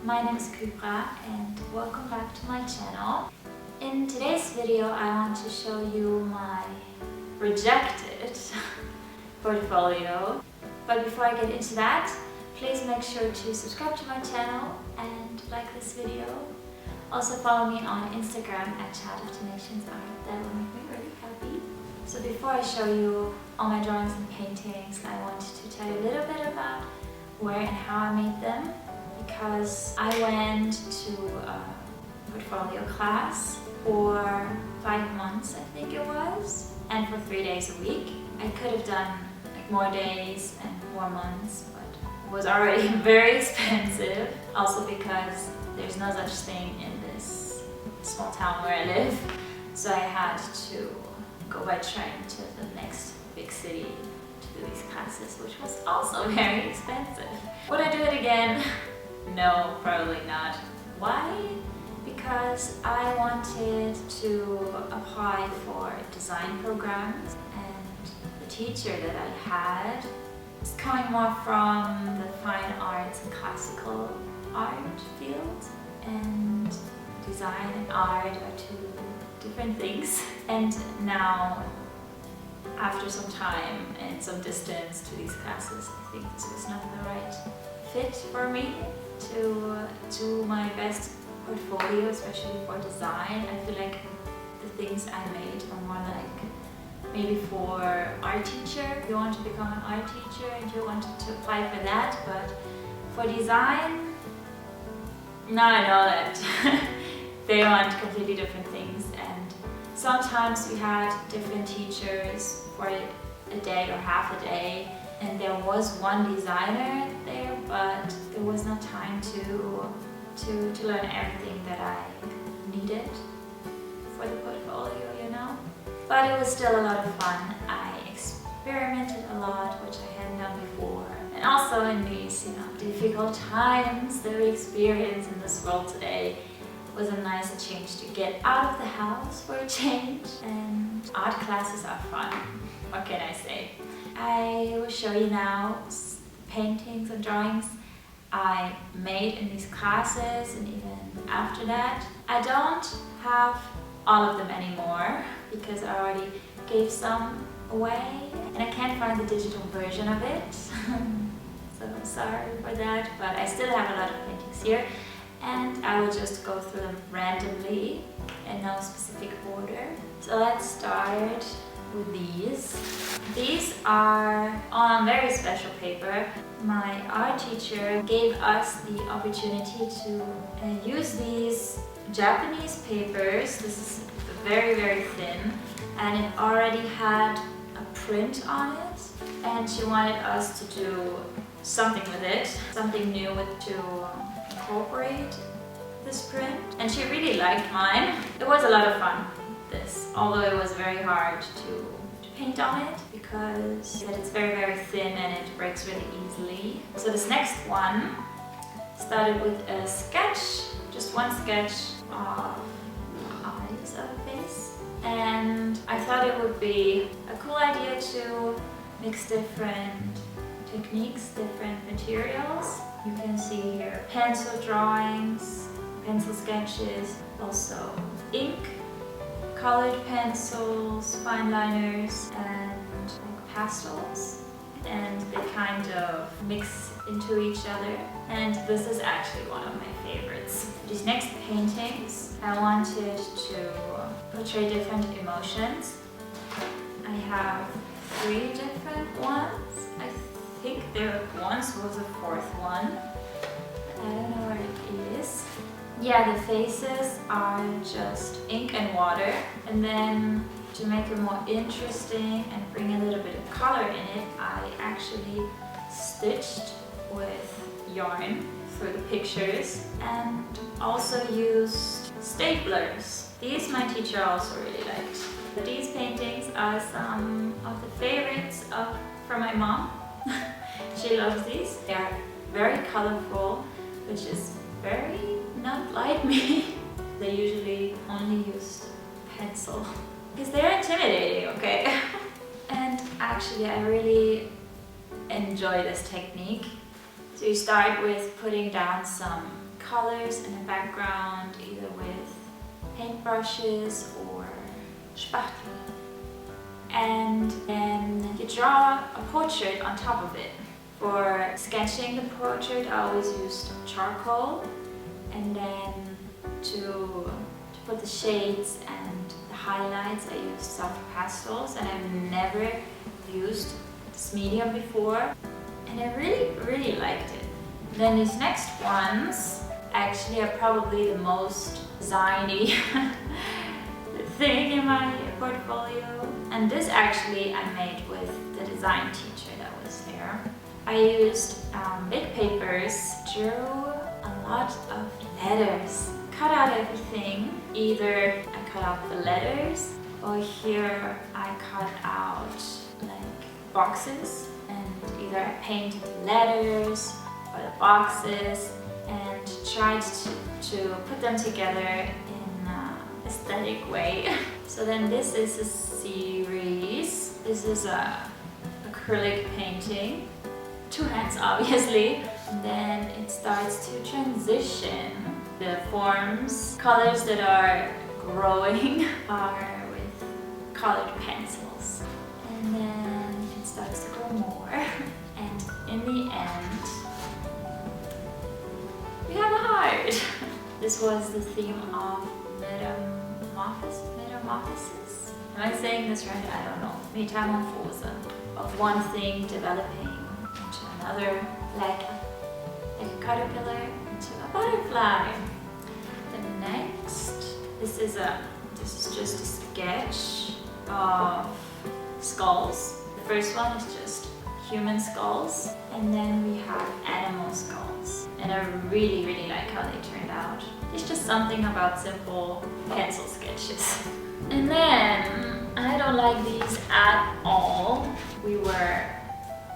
my name is Kübra and welcome back to my channel. In today's video I want to show you my rejected portfolio. But before I get into that, please make sure to subscribe to my channel and like this video. Also follow me on Instagram at @ChatOfDonationsArt. That will make me really happy. So before I show you all my drawings and paintings, I wanted to tell you a little bit about where and how I made them, because I went to a portfolio class for 5 months, I think it was, and for 3 days a week. I could have done like more days and more months, but it was already very expensive. Also because there's no such thing in this small town where I live, so I had to go by train to the next big city to do these classes, which was also very expensive. Would I do it again? No, probably not. Why? Because I wanted to apply for design programs, and the teacher that I had is coming more from the fine arts and classical art field, and design and art are two different things. And now, after some time and some distance to these classes, I think this was not the right fit for me to do my best portfolio, especially for design. I feel like the things I made are more like maybe for art teacher. If you want to become an art teacher and you wanted to apply for that, but for design, now I know that they want completely different things, and sometimes we had different teachers for a day or half a day, and there was one designer there, but there was no time to learn everything that I needed for the portfolio, you know? But it was still a lot of fun. I experimented a lot, which I hadn't done before. And also in these, difficult times that we experience in this world today, it was a nice change to get out of the house for a change. And art classes are fun. What can I say? I will show you now paintings and drawings I made in these classes, and even after that. I don't have all of them anymore because I already gave some away, and I can't find the digital version of it. So I'm sorry for that, but I still have a lot of paintings here, and I will just go through them randomly in no specific order. So let's start with these. These are on very special paper. My art teacher gave us the opportunity to use these Japanese papers. This is very, very thin, and it already had a print on it, and she wanted us to do something with it, something new to incorporate this print, and she really liked mine. It was a lot of fun, this, although it was very hard to paint on it because it's very, very thin and it breaks really easily. So this next one started with a sketch, just one sketch of eyes of a face, and I thought it would be a cool idea to mix different techniques, different materials. You can see here pencil drawings, pencil sketches, also ink, colored pencils, fine liners, and like pastels, and they kind of mix into each other, and this is actually one of my favorites. These next paintings, I wanted to portray different emotions. I have 3 different ones. I think there once was a 4th one. I don't know where it is. Yeah, the faces are just ink and water, and then to make it more interesting and bring a little bit of color in it, I actually stitched with yarn through the pictures and also used staplers. These my teacher also really liked. These paintings are some of the favorites from my mom. She loves these. They are very colorful, which is very not like me. They usually only use pencil because they're intimidating, okay? And actually I really enjoy this technique. So you start with putting down some colors in the background, either with paintbrushes or spachtel. And then you draw a portrait on top of it. For sketching the portrait, I always used charcoal, and then to put the shades and the highlights, I used soft pastels, and I've never used this medium before, and I really liked it. Then these next ones actually are probably the most designy thing in my portfolio, and this actually I made with the design teacher that was there. I used big papers, drew a lot of letters, cut out everything. Either I cut out the letters, or here I cut out like boxes, and either I painted the letters or the boxes and tried to put them together in an aesthetic way. So then this is a series. This is a acrylic painting. 2 hands obviously. And then it starts to transition. The forms, colors that are growing are with colored pencils. And then it starts to grow more. And in the end, we have a heart. This was the theme of metamorphosis. Am I saying this right? I don't know. Metamorphose. Of one thing developing into another, like a caterpillar into a butterfly. The next, this is just a sketch of skulls. The first one is just human skulls, and then we have animal skulls. And I really like how they turned out. There's just something about simple pencil sketches. And then, I don't like these at all. We were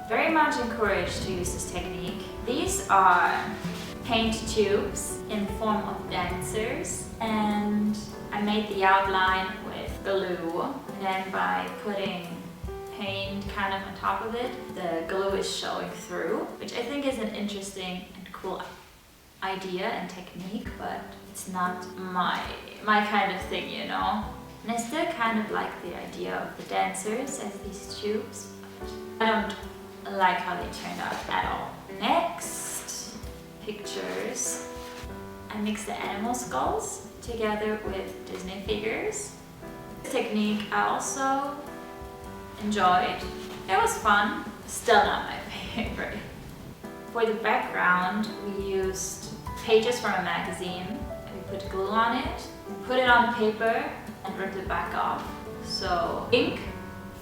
very much encouraged to use this technique. These are paint tubes in form of dancers, and I made the outline with glue, and then by putting paint kind of on top of it, the glue is showing through, which I think is an interesting and cool idea and technique, but it's not my kind of thing, you know. And I still kind of like the idea of the dancers as these tubes, but I don't like how they turned out at all. Next, pictures. I mixed the animal skulls together with Disney figures. This technique I also enjoyed. It was fun, still not my favorite. For the background, we used pages from a magazine. We put glue on it, put it on paper, and ripped it back off. So ink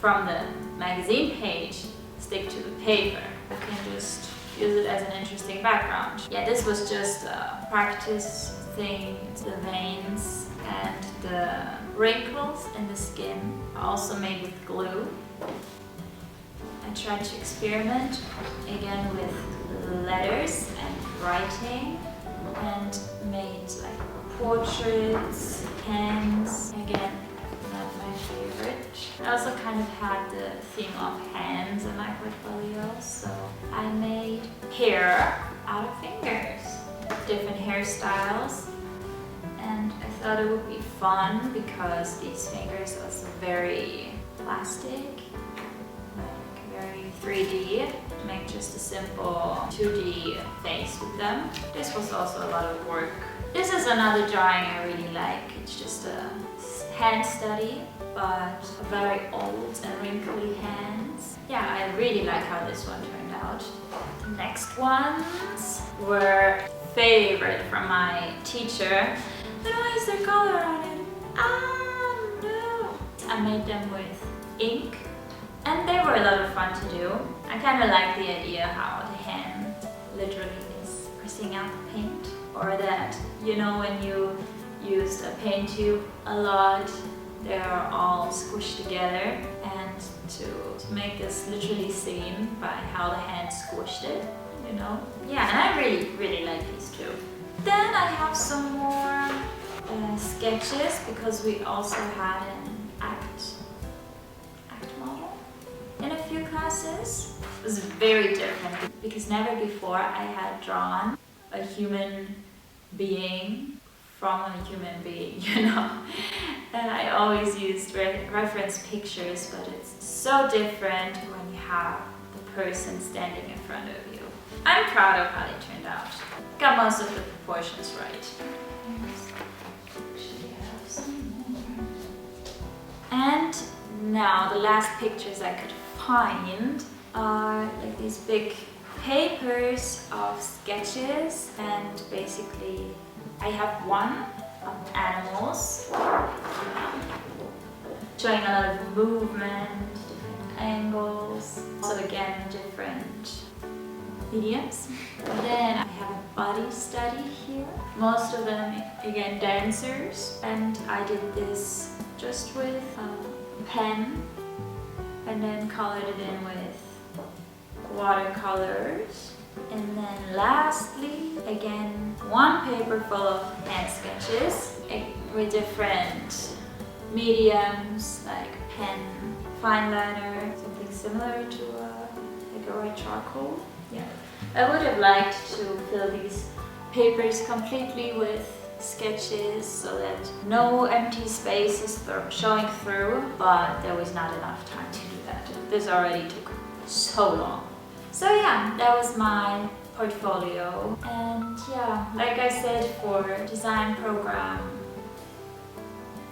from the magazine page stick to the paper. You can just use it as an interesting background. Yeah, this was just a practice thing. The veins and the wrinkles in the skin are also made with glue. I tried to experiment again with letters and writing, and made like portraits, hands. Again, not my favorite. I also kind of had the theme of hands in my portfolio, so I made hair out of fingers, different hairstyles, and I thought it would be fun because these fingers are also very plastic, like very 3D. Make just a simple 2D face with them. This was also a lot of work. This is another drawing I really like. It's just a hand study, but very old and wrinkly hands. Yeah, I really like how this one turned out. The next ones were favorite from my teacher. But why is there color on it? Ah, no! I made them with ink, and they were a lot of fun to do. I kind of like the idea how the hand literally is pressing out the paint, or that, you know, when you used a paint tube a lot, they're all squished together, and to make this literally seen by how the hand squished it, you know. Yeah, and I really like these two. Then I have some more sketches, because we also had an act model in a few classes. It was very different because never before I had drawn a human being from a human being, you know. And I always used reference pictures, but it's so different when you have the person standing in front of you. I'm proud of how they turned out. Got most of the proportions right. Actually, I have some more. And now the last pictures I could find are like these big papers of sketches, and basically I have one of animals showing a lot of movement, different angles, also again different mediums. And then I have a body study here, most of them again dancers, and I did this just with a pen and then colored it in with watercolors. And then lastly, again, one paper full of hand sketches with different mediums like pen, fine liner, something similar to like a white charcoal. Yeah, I would have liked to fill these papers completely with sketches so that no empty space is showing through, but there was not enough time to do that. This already took so long. So yeah, that was my portfolio, and yeah, like I said, for design program,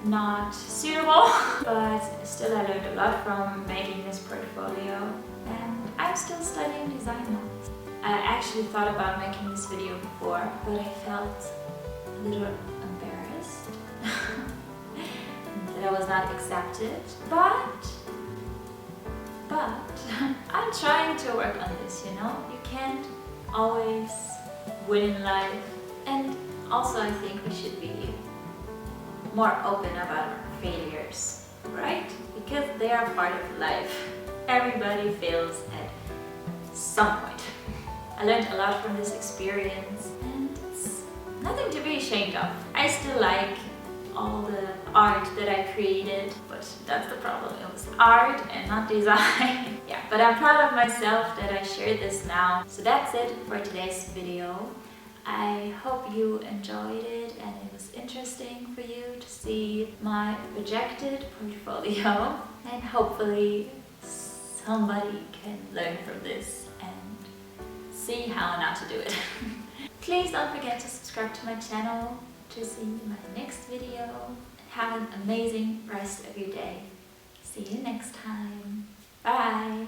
not suitable, but still I learned a lot from making this portfolio, and I'm still studying design now. I actually thought about making this video before, but I felt a little embarrassed that I was not accepted, but I'm trying to work on this, you know? You can't always win in life, and also I think we should be more open about our failures, right? Because they are part of life. Everybody fails at some point. I learned a lot from this experience, and it's nothing to be ashamed of. I still like all the art that I created, but that's the problem. It was art and not design. Yeah, but I'm proud of myself that I shared this now. So that's it for today's video. I hope you enjoyed it and it was interesting for you to see my rejected portfolio, and hopefully somebody can learn from this and see how not to do it. Please don't forget to subscribe to my channel to see my next video. Have an amazing rest of your day. See you next time. Bye!